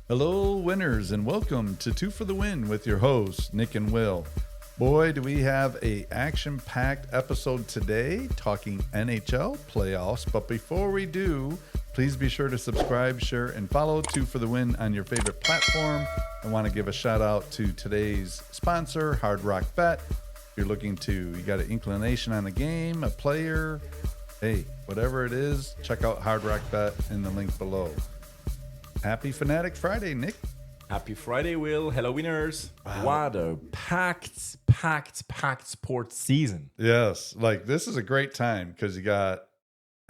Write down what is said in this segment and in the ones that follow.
Hello, winners, and welcome to Two for the Win with your hosts, Nick and Will. Boy, do we have a action-packed episode today talking NHL playoffs. But before we do, please be sure to subscribe, share, and follow Two for the Win on your favorite platform. I want to give a shout out to today's sponsor, Hard Rock Bet. If you're looking to, you got an inclination on a game, a player, hey, whatever it is, check out Hard Rock Bet in the link below. Happy Fanatic Friday, Nick. Happy Friday, Will. Hello, winners. Wow. What a packed sports season. Yes, like this is a great time because you got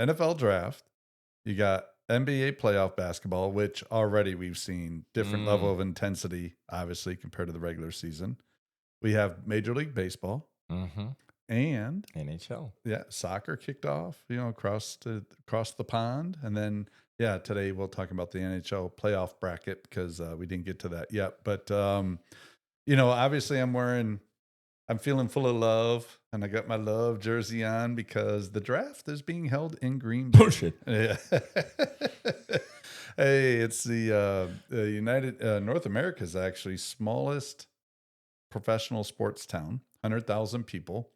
NFL draft, you got NBA playoff basketball, which already we've seen different level of intensity, obviously, compared to the regular season. We have Major League Baseball and NHL. yeah, soccer kicked off, across the pond. And then, yeah, today we'll talk about the NHL playoff bracket because we didn't get to that yet. But, obviously I'm feeling full of love, and I got my love jersey on because the draft is being held in Green Bay. Bullshit. Yeah. Hey, it's the United North America's actually smallest professional sports town, 100,000 people.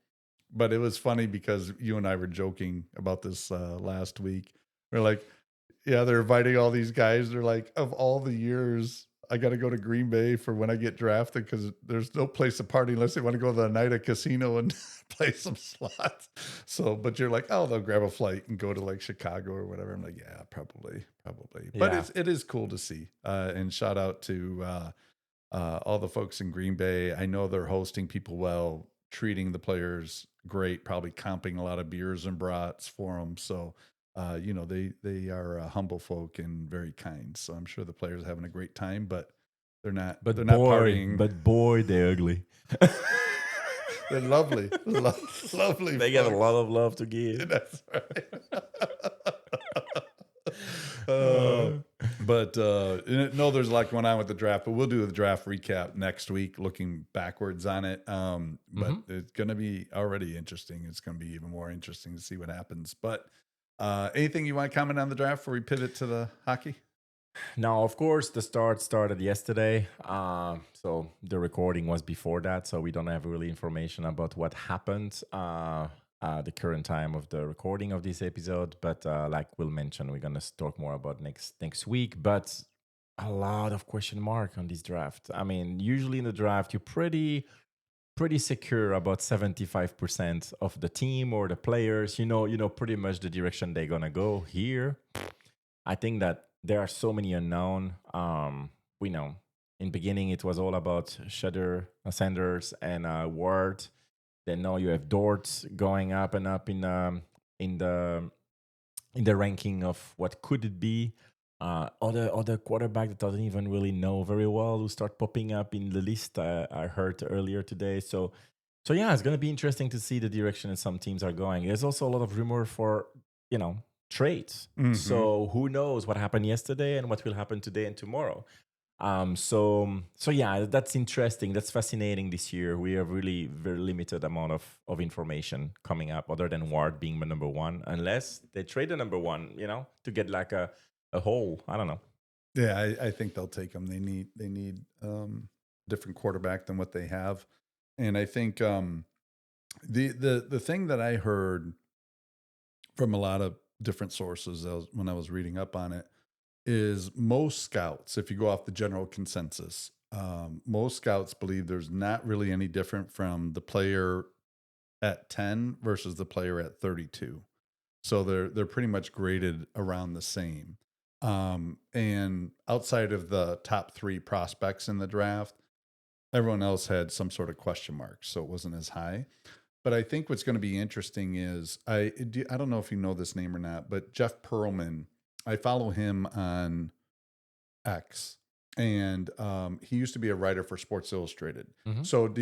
But it was funny because you and I were joking about this last week. We're like, yeah, they're inviting all these guys. They're like, of all the years, I got to go to Green Bay for when I get drafted because there's no place to party unless they want to go to the night at casino and play some slots. So, but you're like, oh, they'll grab a flight and go to like Chicago or whatever. I'm like, yeah, probably. But Yeah. it is cool to see. And shout out to all the folks in Green Bay. I know they're hosting people well, treating the players great, probably comping a lot of beers and brats for them. So, they are humble folk and very kind. So I'm sure the players are having a great time, but they're not partying. But boy, they're ugly. They're lovely, lovely. They got a folks. lot of love to give. That's right. But no, there's a lot going on with the draft, but we'll do the draft recap next week, looking backwards on it. But it's going to be already interesting. It's going to be even more interesting to see what happens. But anything you want to comment on the draft before we pivot to the hockey? Now, of course, the start started yesterday. So the recording was before that. So we don't have really information about what happened the current time of the recording of this episode. But like Will mentioned, we're going to talk more about next week. But a lot of question mark on this draft. I mean, usually in the draft, you're pretty secure about 75% of the team or the players. You know pretty much the direction they're going to go. Here, I think that there are so many unknown. We know in beginning it was all about Sanders and Ward. Then now you have Dort going up and up in the ranking of what could it be. Other quarterback that doesn't even really know very well who start popping up in the list. I heard earlier today. So yeah, it's gonna be interesting to see the direction that some teams are going. There's also a lot of rumor for trades. So who knows what happened yesterday and what will happen today and tomorrow. So yeah, that's interesting. That's fascinating this year. We have really very limited amount of information coming up other than Ward being the number one, unless they trade the number one, to get like a hole. I don't know. Yeah, I think they'll take them. They need different quarterback than what they have. And I think the thing that I heard from a lot of different sources when I was reading up on it is most scouts, if you go off the general consensus, most scouts believe there's not really any different from the player at 10 versus the player at 32. So they're pretty much graded around the same. And outside of the top 3 prospects in the draft, everyone else had some sort of question mark, so it wasn't as high. But I think what's going to be interesting is I don't know if you know this name or not, but Jeff Pearlman, I follow him on X, and he used to be a writer for Sports Illustrated. So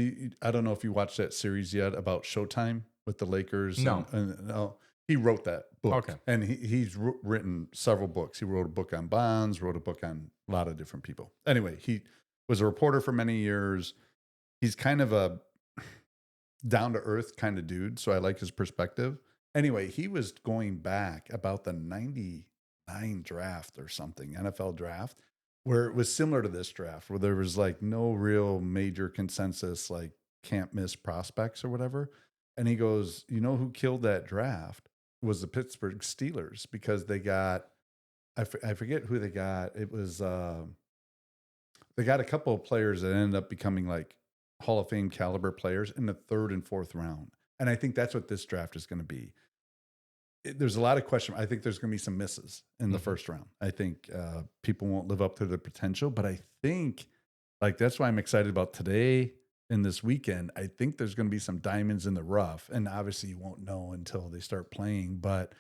I don't know if you watched that series yet about Showtime with the Lakers. No. And he wrote that book. Okay. And he's written several books. He wrote a book on Bonds, wrote a book on a lot of different people. Anyway, he was a reporter for many years. He's kind of a down-to-earth kind of dude, so I like his perspective. Anyway, he was going back about the 99 draft or something, NFL draft, where it was similar to this draft, where there was like no real major consensus, like can't miss prospects or whatever. And he goes, you know who killed that draft was the Pittsburgh Steelers because they got, I forget who they got. It was, they got a couple of players that ended up becoming like Hall of Fame caliber players in the third and fourth round. And I think that's what this draft is going to be. There's a lot of question. I think there's going to be some misses in the Mhm. first round. I think people won't live up to their potential, but I think like that's why I'm excited about today and this weekend. I think there's going to be some diamonds in the rough, and obviously you won't know until they start playing. But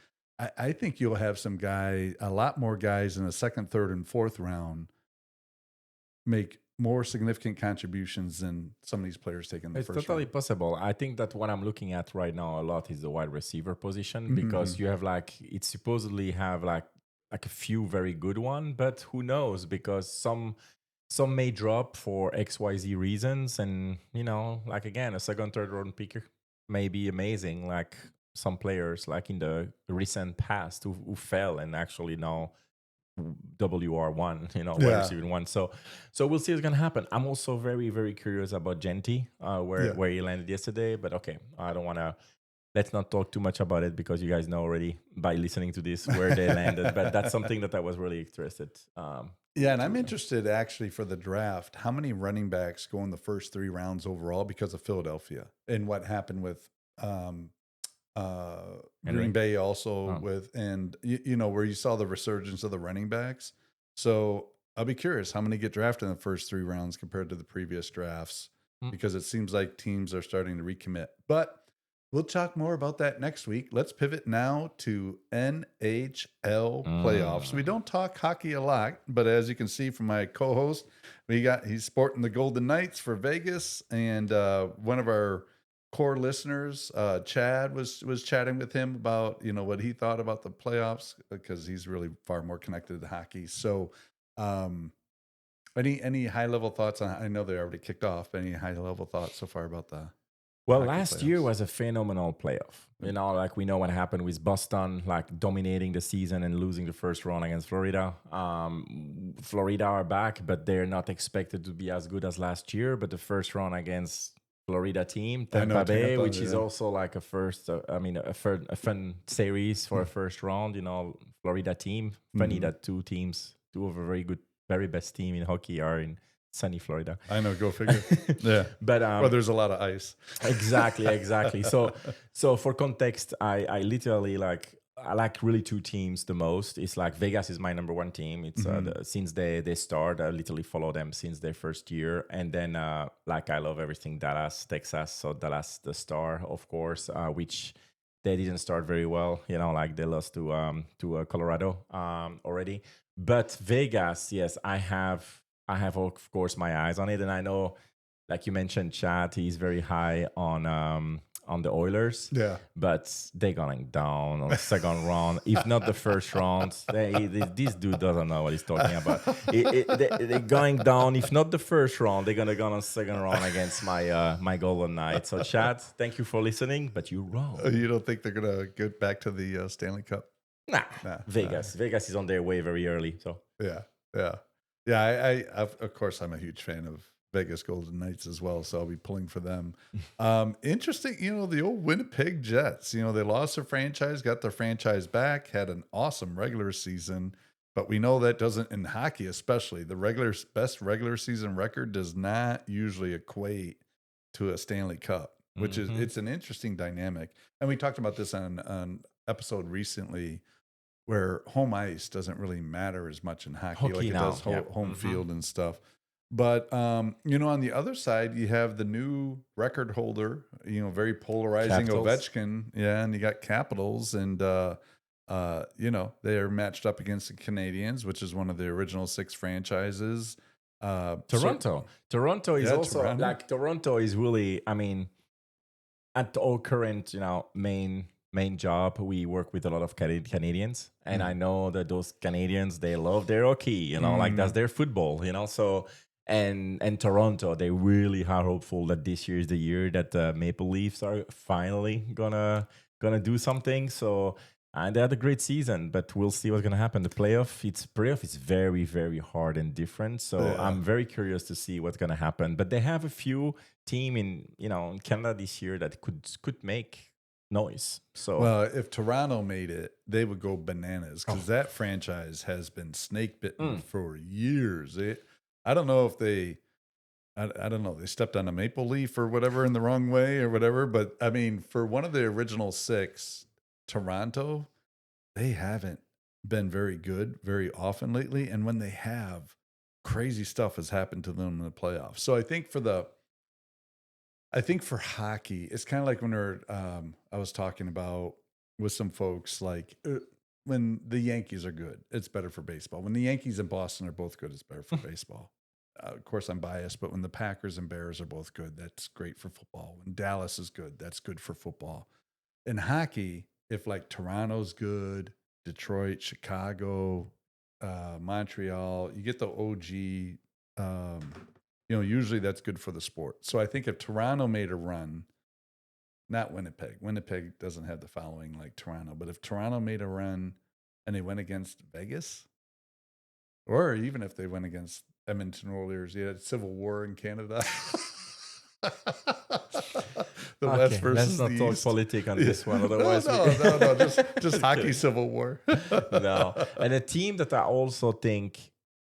I think you'll have a lot more guys in the second, third, and fourth round make more significant contributions than some of these players taking the It's first totally round. possible. I think that what I'm looking at right now a lot is the wide receiver position Hmm. because you have like it supposedly have like a few very good one, but who knows? Because some may drop for XYZ reasons, and like again, a second, third round pick may be amazing. Like some players, like in the recent past, who fell and actually now WR1, wide Yeah, receiver one. So we'll see what's gonna happen. I'm also very, very curious about Genty, where yeah. where he landed yesterday. But okay, I don't wanna let's not talk too much about it because you guys know already by listening to this where they landed. But that's something that I was really interested Yeah, and to I'm know. interested actually for the draft. How many running backs go in the first 3 rounds overall because of Philadelphia and what happened with um, uh, Green Henry. Bay also Oh. with, and you know, where you saw the resurgence of the running backs. So I'll be curious how many get drafted in the first 3 rounds compared to the previous drafts Mm. because it seems like teams are starting to recommit. But we'll talk more about that next week. Let's pivot now to NHL playoffs. We Mm. don't talk hockey a lot, but as you can see from my co-host, he's sporting the Golden Knights for Vegas, and one of our core listeners, Chad, was chatting with him about what he thought about the playoffs because he's really far more connected to hockey. So, um, any high level thoughts on? I know they already kicked off. But any high level thoughts so far about the Well, hockey last year playoffs? was a phenomenal playoff. Like we know what happened with Boston, like dominating the season and losing the first round against Florida. Florida are back, but they're not expected to be as good as last year. But the first round against Florida team, I know Tampa Bay, Tampa. which is Yeah. also like a fun series for a first round. Florida team. Funny Mhm. that two of a very good, very best team in hockey are in sunny Florida. I know. Go figure. Yeah. but Well, there's a lot of ice. Exactly. So for context, I literally I like really two teams the most. It's like Vegas is my number one team. It's Mhm. since they start, I literally follow them since their first year, and then like I love everything Dallas, Texas. So Dallas, the star, of course, which they didn't start very well. Like they lost to Colorado already. But Vegas, yes, I have of course my eyes on it, and I know like you mentioned, Chad, he's very high on the Oilers, Yeah. but they're going down on the second round, if not the first round. This dude doesn't know what he's talking about. They're going down, if not the first round, they're gonna go on second round against my Golden Knights. So, Chad, thank you for listening, but you're wrong. You don't think they're gonna get back to the Stanley Cup? Nah, Nah. Nah. Vegas is on their way very early. So, Yeah, yeah, yeah. Of course, I'm a huge fan of Vegas Golden Knights as well, so I'll be pulling for them. Interesting, the old Winnipeg Jets. They lost their franchise, got their franchise back, had an awesome regular season, but we know that doesn't in hockey, especially the best regular season record does not usually equate to a Stanley Cup, which is mhm. it's an interesting dynamic. And we talked about this on episode recently where home ice doesn't really matter as much in hockey like Hockey it now, does yeah. home field and stuff. But on the other side, you have the new record holder, very polarizing Capitals. Ovechkin, yeah, and you got Capitals, and they are matched up against the Canadians, which is one of the original six franchises. Toronto. Toronto is Yeah, also Toronto. like Toronto is really, I mean, at our current, main job, we work with a lot of Canadians, and I Mm. know that those Canadians they love their hockey, like that's Mm. their football, So and Toronto, they really are hopeful that this year is the year that the Maple Leafs are finally gonna do something. So And they had a great season, but we'll see what's going to happen. The playoff is very, very hard and different. So Yeah. I'm very curious to see what's going to happen. But they have a few team in Canada this year that could make noise. So Well, if Toronto made it, they would go bananas because oh, that franchise has been snake bitten mm. for years. I don't know if I don't know, they stepped on a maple leaf or whatever in the wrong way or whatever. But I mean, for one of the original six, Toronto, they haven't been very good very often lately. And when they have, crazy stuff has happened to them in the playoffs. So I think for hockey, it's kind of like when I was talking about with some folks, like when the Yankees are good, it's better for baseball. When the Yankees and Boston are both good, it's better for baseball. Of course, I'm biased, but when the Packers and Bears are both good, that's great for football. When Dallas is good, that's good for football. In hockey, if like Toronto's good, Detroit, Chicago, Montreal, you get the OG. Usually that's good for the sport. So I think if Toronto made a run, not Winnipeg. Winnipeg doesn't have the following like Toronto, but if Toronto made a run and they went against Vegas, or even if they went against Edmonton Oilers, you had civil war in Canada. The West Okay, let's versus the not talk East. politics on Yeah. this one. No, Otherwise, we no, no, no. Just Just hockey kidding. civil war. No, and a team that I also think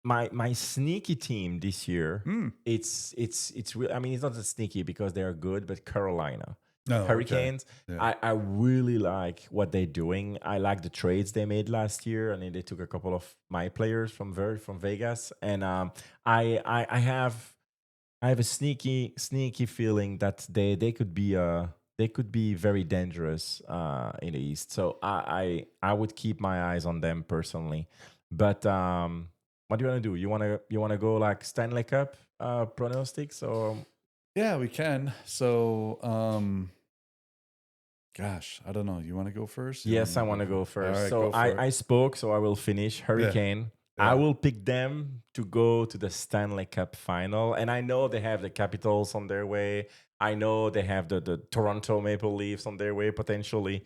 my sneaky team this year. Mm. It's real. I mean, it's not as sneaky because they are good, but Carolina Oh, okay. Hurricanes. Yeah. I really like what they're doing. I like the trades they made last year. I mean, they took a couple of my players from Vegas, and I have a sneaky feeling that they could be very dangerous in the East. So I would keep my eyes on them personally. But what do you want to do? You wanna go like Stanley Cup pronostics or Yeah, we can. So, gosh, I don't know. You want to go first? You want yes, me I to want go to go first? All first. right, So go for it. I spoke, so I will finish. Yeah, Hurricane. I yeah. will pick them to go to the Stanley Cup final. And I know they have the Capitals on their way. I know they have the Toronto Maple Leafs on their way potentially.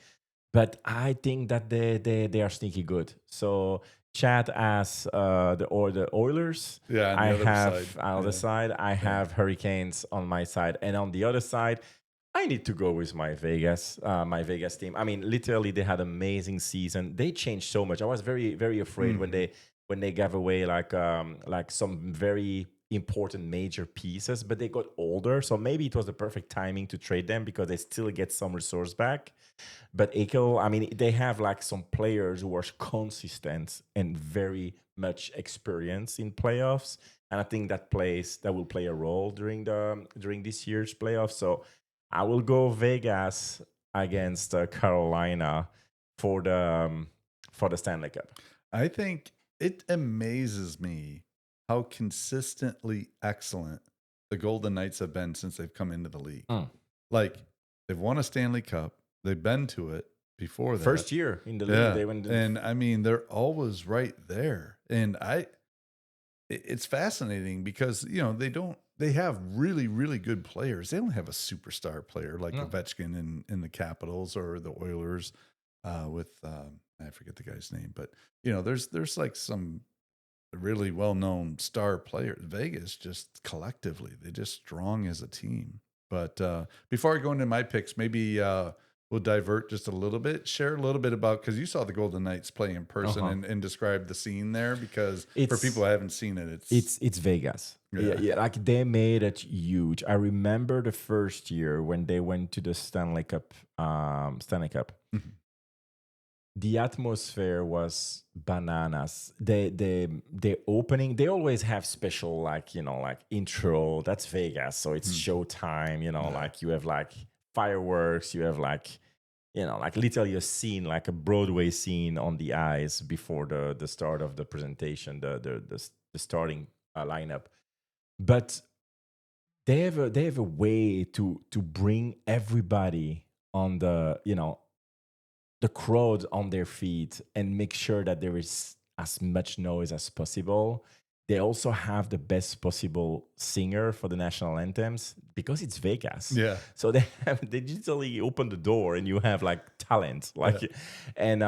But I think that they are sneaky good. So Chad as the Oilers. Yeah, on I the other have side. on the other Yeah, side. I yeah. have Hurricanes on my side, and on the other side, I need to go with my Vegas team. I mean, literally, they had amazing season. They changed so much. I was very, very afraid Mhm. when they gave away like some very important major pieces, but they got older. So maybe it was the perfect timing to trade them because they still get some resource back. But Echo, I mean, they have like some players who are consistent and very much experience in playoffs, and I think that will play a role during this year's playoffs. So I will go Vegas against Carolina for the Stanley Cup. I think it amazes me how consistently excellent the Golden Knights have been since they've come into the league. Mm. Like they've won a Stanley Cup. They've been to it before that. First year in the league, Yeah. they went. And I mean, they're always right there. And it's fascinating because, they have really, really good players. They don't have a superstar player like No. Ovechkin in the Capitals or the Oilers with, I forget the guy's name, but, there's like some really well-known star players. Vegas just collectively, they're just strong as a team. But before I go into my picks, maybe we'll divert just a little bit. Share a little bit about because you saw the Golden Knights play in person Uh-huh. and describe the scene there. Because for people It's who haven't seen it, it's Vegas. Yeah, yeah. yeah, like they made it huge. I remember the first year when they went to the Stanley Cup. Stanley Cup. Mhm. The atmosphere was bananas. The opening, they always have special like intro. That's Vegas, so it's Mhm. showtime. Yeah. Like you have like fireworks. You have like literally a scene, like a Broadway scene on the ice before the start of the presentation, the starting lineup. But they have a way to bring everybody on the crowd on their feet and make sure that there is as much noise as possible. they also have the best possible singer for the national anthems because it's Vegas. Yeah. So they have they digitally open the door and you have like talent, Yeah. like, and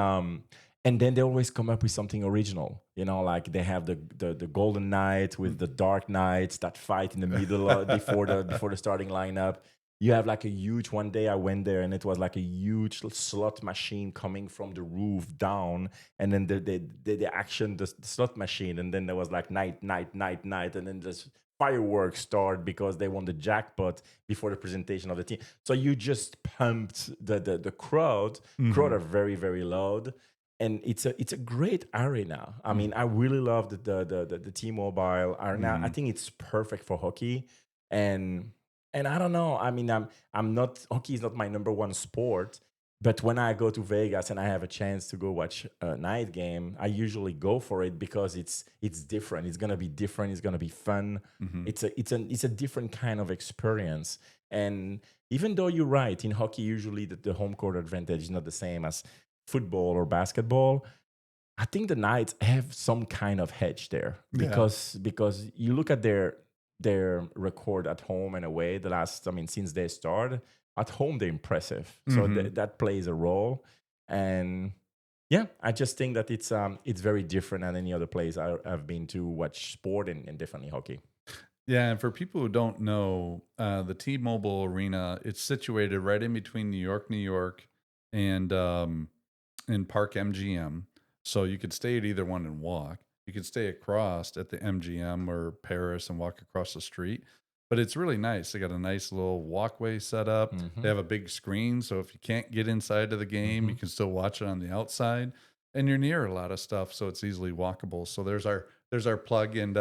and then they always come up with something original. Like they have the Golden Knight with the Dark Knights that fight in the middle before the starting lineup. You have like a huge one day I went there and it was like a huge slot machine coming from the roof down, and then the action the slot machine, and then there was like night, and then this fireworks start because they won the jackpot before the presentation of the team. So you just pumped the crowd. Crowd are very, very loud. And it's a great arena. I mean, I really love the T-Mobile arena. I think it's perfect for hockey, and I don't know. I mean, I'm not hockey is not my number one sport, but when I go to Vegas and I have a chance to go watch a night game, I usually go for it because it's different. It's gonna be different. It's gonna be fun. It's a different kind of experience. And even though you're right, in hockey usually the home court advantage is not the same as football or basketball. I think the Knights have some kind of hedge there Yeah. because you look at their record at home and away the last, I mean, since they started. At home they're impressive, so that plays a role. And yeah, I just think that it's very different than any other place I've been to watch sport, and definitely hockey. Yeah, and for people who don't know, the T-Mobile Arena, it's situated right in between New York, and in Park MGM. So you could stay at either one and walk. You could stay across at the MGM or Paris and walk across the street. But it's really nice. They got a nice little walkway set up. They have a big screen, so if you can't get inside to the game, you can still watch it on the outside. And you're near a lot of stuff, so it's easily walkable. So there's our plug, and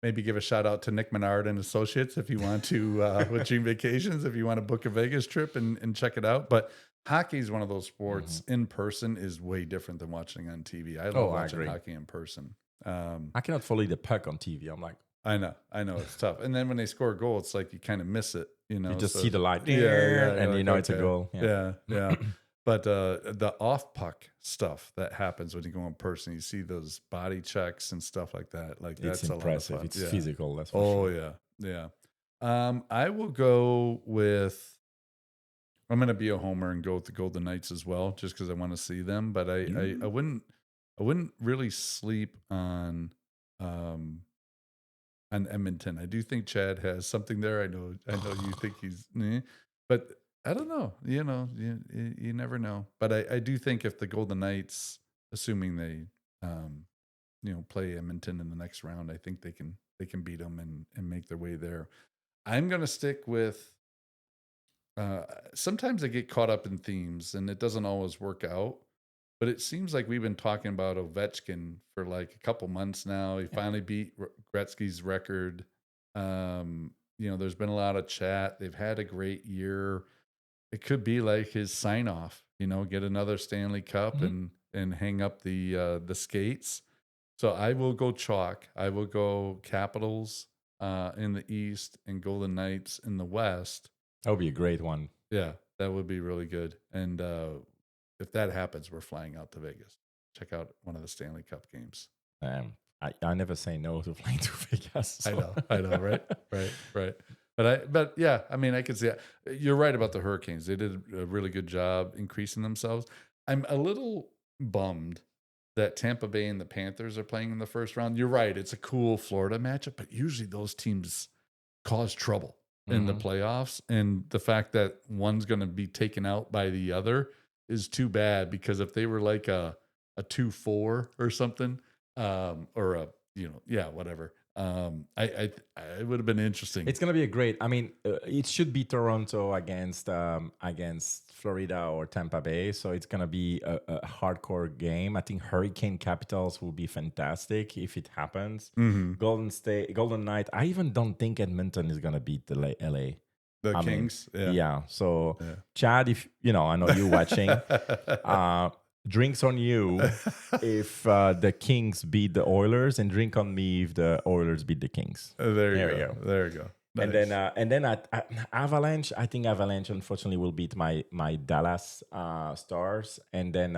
maybe give a shout out to Nick Menard and Associates if you want to with Dream Vacations, if you want to book a Vegas trip and check it out. But hockey is one of those sports in person is way different than watching on TV. I love Oh, I watching agree. hockey in person. I cannot follow the puck on TV. I'm like, I know it's tough. And then when they score a goal, it's like you kind of miss it, you just So see the light, yeah, yeah, you're and you like, know it's a okay, goal. Yeah. yeah. But the off puck stuff that happens when you go in person, you see those body checks and stuff like that. Like It's that's a lot of impressive. fun. It's Yeah. physical, that's for Oh sure. yeah. I will go with. I'm going to be a homer and go with the Golden Knights as well, just because I want to see them. But I wouldn't really sleep on Edmonton. I do think Chad has something there. I know you think he's, but I don't know. You never know. But I do think if the Golden Knights, assuming they, play Edmonton in the next round, I think they can beat them and make their way there. I'm gonna stick with. Sometimes I get caught up in themes, and it doesn't always work out. But it seems like we've been talking about Ovechkin for like a couple months now. He finally beat Gretzky's record. There's been a lot of chat. They've had a great year. It could be like his sign off. Get another Stanley Cup and hang up the skates. So I will go chalk. I will go Capitals in the East and Golden Knights in the West. That would be a great one. Yeah, that would be really good. And if that happens, we're flying out to Vegas. Check out one of the Stanley Cup games. I never say no to flying to Vegas. So. I know, right. But yeah, I mean, I could see it. You're right about the Hurricanes. They did a really good job increasing themselves. I'm a little bummed that Tampa Bay and the Panthers are playing in the first round. You're right. It's a cool Florida matchup, but usually those teams cause trouble in the playoffs. And the fact that one's going to be taken out by the other is too bad, because if they were like a 2-4 or something, or whatever. It would have been interesting. It's gonna be a great. I mean, it should be Toronto against Florida or Tampa Bay, so it's gonna be a hardcore game. I think Hurricane Capitals will be fantastic if it happens. Golden State, Golden Knight. I even don't think Edmonton is gonna beat the LA. The Kings, yeah. So, Chad, if I know you're watching. Drinks on you if the Kings beat the Oilers, and drink on me if the Oilers beat the Kings. There you go. Nice. And then at Avalanche, I think Avalanche unfortunately will beat my Dallas Stars, and then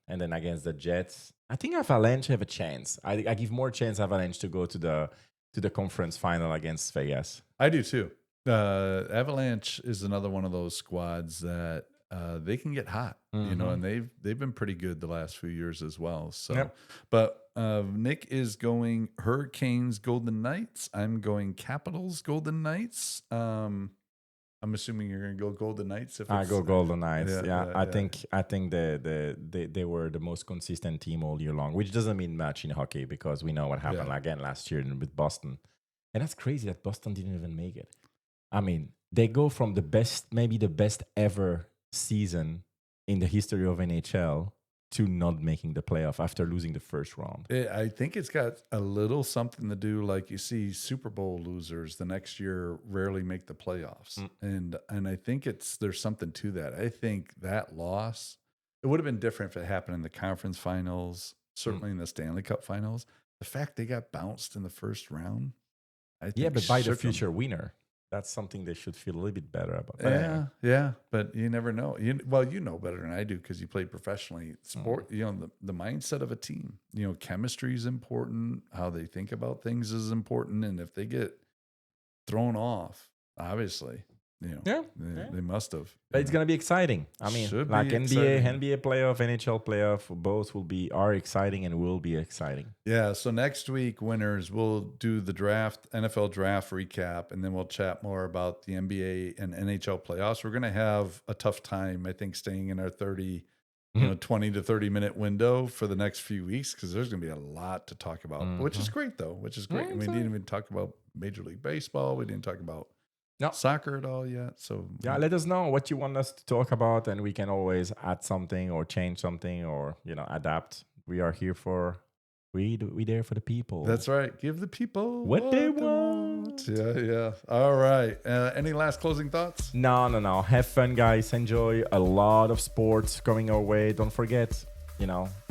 and then against the Jets, I think Avalanche have a chance. I give more chance Avalanche to go to the conference final against Vegas. I do too. Avalanche is another one of those squads that they can get hot, and they've been pretty good the last few years as well. So, Yep. but Nick is going Hurricanes, Golden Knights. I'm going Capitals, Golden Knights. I'm assuming you're going to go Golden Knights. If I it's, go Golden Knights. yeah, Yeah, yeah, I yeah. think they were the most consistent team all year long, which doesn't mean much in hockey because we know what happened again last year with Boston, and that's crazy that Boston didn't even make it. I mean, they go from maybe the best ever season in the history of NHL to not making the playoff after losing the first round. I think it's got a little something to do, like you see Super Bowl losers the next year rarely make the playoffs. And I think there's something to that. I think that loss, it would have been different if it happened in the conference finals, certainly in the Stanley Cup finals. The fact they got bounced in the first round, I think But by the shook 'em. future winner, that's something they should feel a little bit better about. But Yeah, anyway. yeah, but you never know. You know better than I do because you played professionally. Sport, the mindset of a team. Chemistry is important. How they think about things is important, and if they get thrown off, obviously, they must have. But it's gonna be exciting. I mean, Should like be NBA, exciting. NBA playoff, NHL playoff, both are exciting and will be exciting. Yeah, so next week, winners, we'll do the NFL draft recap, and then we'll chat more about the NBA and NHL playoffs. We're going to have a tough time, I think, staying in our 20 to 30 minute window for the next few weeks because there's going to be a lot to talk about, which is great, though, which is great. We didn't even talk about Major League Baseball. We didn't talk about soccer at all yet. So, let us know what you want us to talk about, and we can always add something or change something or, adapt. We are here we there for the people. That's right. Give the people what they want. Yeah. All right. Any last closing thoughts? No. Have fun, guys. Enjoy a lot of sports coming our way. Don't forget,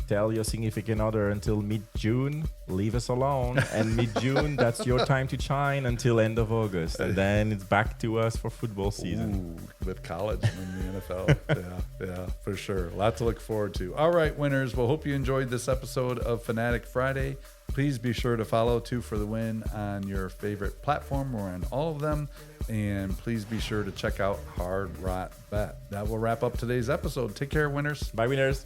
tell your significant other until mid-June, leave us alone. And mid-June, that's your time to shine until end of August. And then it's back to us for football season. Ooh, with college and the NFL. Yeah, for sure. A lot to look forward to. All right, winners. Well, hope you enjoyed this episode of Fanatic Friday. Please be sure to follow 2 for the Win on your favorite platform. We're on all of them. And please be sure to check out Hard Rot Bet. That will wrap up today's episode. Take care, winners. Bye, winners.